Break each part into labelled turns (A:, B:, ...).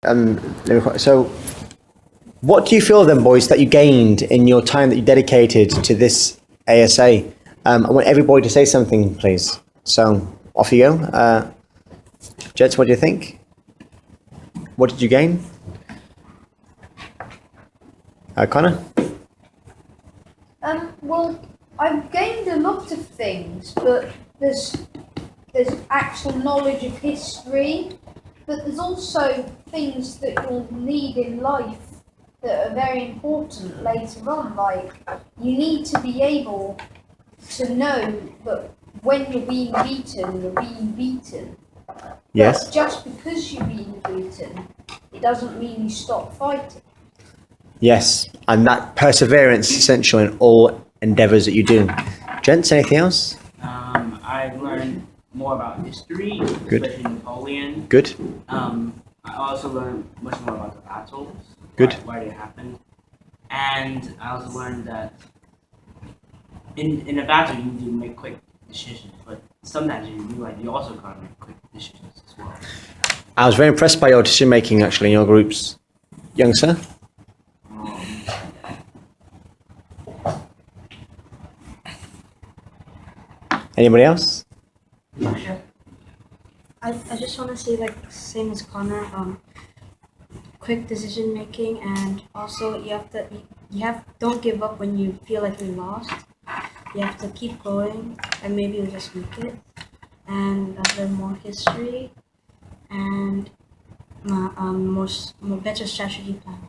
A: So, what do you feel then, boys, that you gained in your time that you dedicated to this ASA? I want everybody to say something, please. So, off you go. Jets, what do you think? What did you gain? Connor?
B: Well, I've gained a lot of things, but there's actual knowledge of history, but there's also things that you'll need in life that are very important later on. Like, you need to be able to know that when you're being beaten, you're being beaten.
A: Yes.
B: But just because you're being beaten, it doesn't mean you stop fighting.
A: Yes, and that perseverance is essential in all endeavours that you do. Gents, anything else?
C: I've learned more about history,
A: Good.
C: especially Napoleon.
A: Good.
C: I also learned much more about the battles.
A: Good.
C: Why they happened. And I also learned that in a battle you need to make quick decisions, but sometimes you also gotta make quick decisions as well.
A: I was very impressed by your decision making actually in your groups. Young sir? Anybody else?
D: I just want to say, like, same as Connor, quick decision making, and also don't give up when you feel like you lost. You have to keep going, and maybe you'll just make it. And I've learned more history, and more better strategy plan.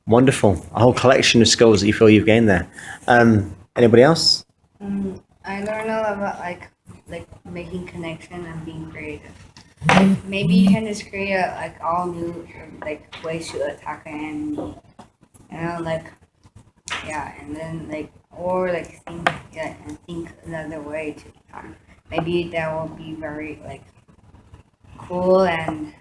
A: Wonderful. A whole collection of skills that you feel you've gained there. Anybody else?
E: I learned a lot about like making connection and being creative. Maybe you can just create all new ways to attack an enemy. And then think another way to attack. Maybe that will be very cool and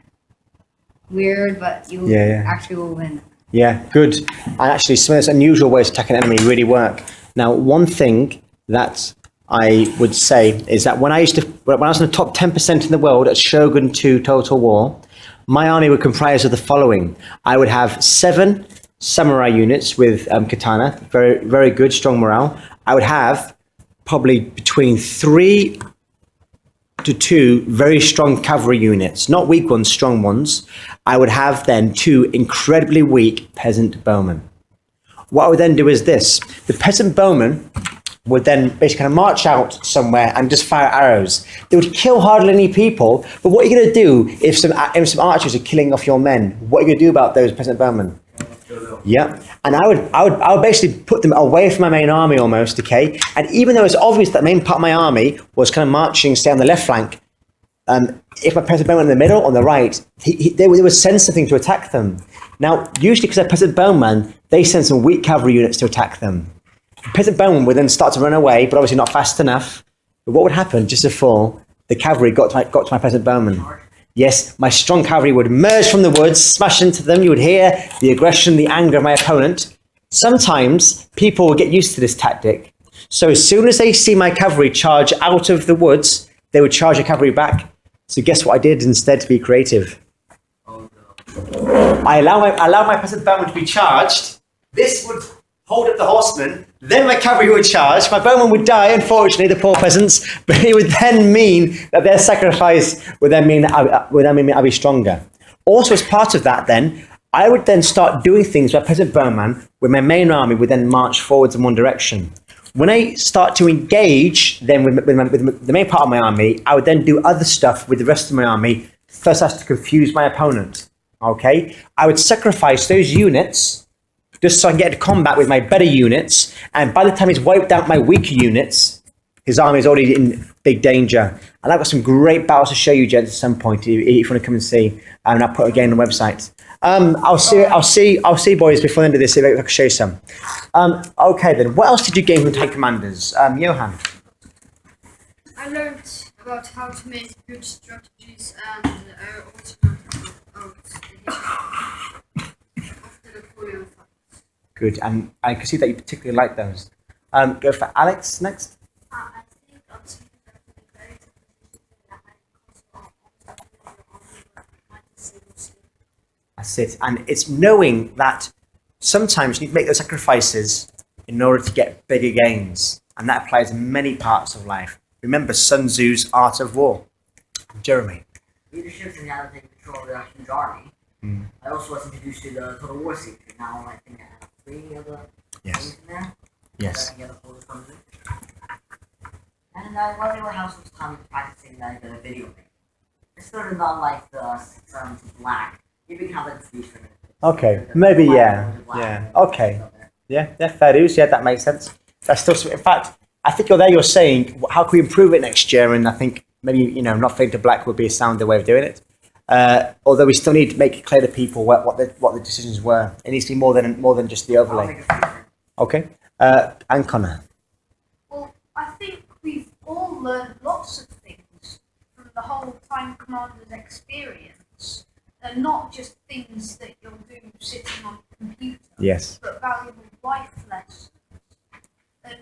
E: weird, but you actually will win.
A: Yeah, good. And actually, some of those unusual ways to attack an enemy really work. Now, one thing that I would say is that when I was in the top 10% in the world at Shogun 2 Total War, my army would comprise of the following. I would have 7 samurai units with katana, very, very good, strong morale. I would have probably between 3 to 2 very strong cavalry units, not weak ones, strong ones. I would have then 2 incredibly weak peasant bowmen. What I would then do is this. The peasant bowmen would then basically kind of march out somewhere and just fire arrows. They would kill hardly any people, but what are you going to do if some archers are killing off your men? What are you going to do about those peasant bowmen? Yeah, and I would basically put them away from my main army almost, okay? And even though it's obvious that the main part of my army was kind of marching, say, on the left flank, if my peasant bowman in the middle, on the right, they would send something to attack them. Now, usually because they're peasant bowmen, they send some weak cavalry units to attack them. The peasant bowman would then start to run away, but obviously not fast enough. But what would happen, just before the cavalry got to my peasant bowman? Yes, my strong cavalry would emerge from the woods, smash into them. You would hear the aggression, the anger of my opponent. Sometimes people will get used to this tactic. So as soon as they see my cavalry charge out of the woods, they would charge the cavalry back. So guess what I did instead to be creative? I allow my peasant bowman to be charged. This would hold up the horsemen. Then my cavalry would charge. My bowmen would die, unfortunately, the poor peasants. But it would then mean that their sacrifice would then mean that I'd be stronger. Also, as part of that, then I would then start doing things where peasant bowman, with my main army, would then march forwards in one direction. When I start to engage then with the main part of my army, I would then do other stuff with the rest of my army. First, as to confuse my opponent. Okay, I would sacrifice those units just so I can get to combat with my better units. And by the time he's wiped out my weaker units, his army is already in big danger. And I've got some great battles to show you, gents, at some point if you want to come and see. And I'll put it again on the website. I'll see, boys, before the end of this, if I can show you some. Okay, then, what else did you gain from Tank Commanders? Johan?
F: I learned about how to make good strategies and also learned about the history of the Napoleon fight.
A: Good, and I can see that you particularly like those. Go for Alex next.
F: I think I'm something that would be very difficult that I control of the army, but might be able to.
A: That's it. And it's knowing that sometimes you need to make those sacrifices in order to get bigger gains. And that applies in many parts of life. Remember Sun Tzu's Art of War. Jeremy.
G: Leadership and how to take control of the huge army. I also was introduced to the Total War series. Now I think I have 3 of the
A: Yes.
G: games in there.
A: Yes.
G: I can get the whole comes in. And while they were house was time practicing like the video game. It's sort of not like the 6 arms of black. You can have like 3 triggers.
A: Okay. Maybe, yeah. Yeah. Okay. Yeah, fair dues. Yeah, that makes sense. That's still, in fact, I think you're saying, how can we improve it next year? And I think maybe, not fade to black would be a sounder way of doing it. Although we still need to make it clear to people what the decisions were. It needs to be more than just the
G: I'll
A: overlay.
G: make a feature.
A: Okay. And Connor.
B: Well, I think we've all learned lots of things from the whole Time Commander's experience, and not just things that you'll do sitting on a computer,
A: Yes.
B: but valuable life lessons. And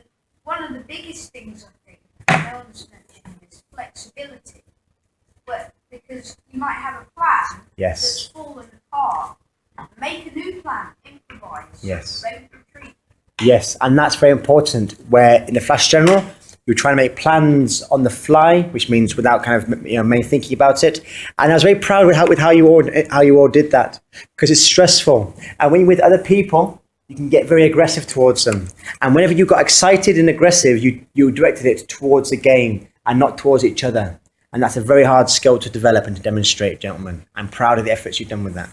B: one of the biggest things I think Ellen's mentioned is flexibility, because you might have a plan that's
A: Yes.
B: fallen apart. Make a new plan, improvise,
A: Yes.
B: don't retreat.
A: Yes, and that's very important. Where in the Flash General, you're trying to make plans on the fly, which means without kind of main thinking about it. And I was very proud with how you all did that, because it's stressful. And when you're with other people, you can get very aggressive towards them. And whenever you got excited and aggressive, you directed it towards the game and not towards each other. And that's a very hard skill to develop and to demonstrate, gentlemen. I'm proud of the efforts you've done with that.